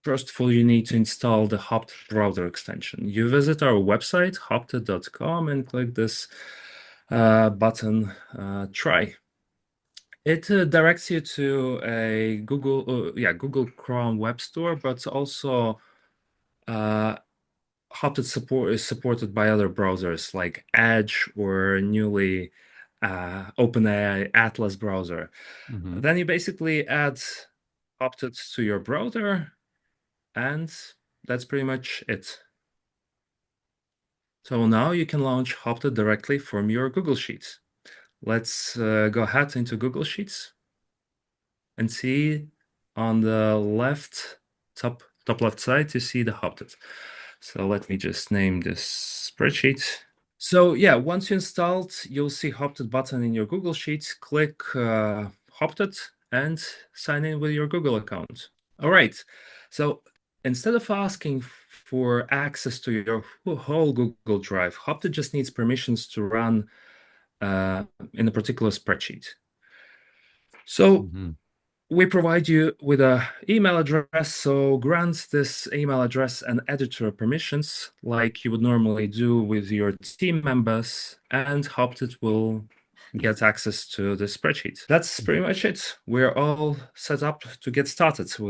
First of all, you need to install the Hopted Browser extension. You visit our website, hopted.com, and click this button, Try. It directs you to a Google Chrome web store, but also Hopted is supported by other browsers like Edge or newly OpenAI Atlas browser. Mm-hmm. Then you basically add Hopted to your browser, and that's pretty much it. So now you can launch Hopted directly from your Google Sheets. Let's go ahead into Google Sheets and see on the top left side to see the Hopted. So let me just name this spreadsheet. So yeah, once you installed, you'll see Hopted button in your Google Sheets. Click Hopted and sign in with your Google account. All right. So instead of asking for access to your whole Google Drive, Hopted just needs permissions to run in a particular spreadsheet. So Mm-hmm. we provide you with an email address, so grant this email address and editor permissions like you would normally do with your team members, and Hopted will get access to the spreadsheet. That's pretty much it. We're all set up to get started with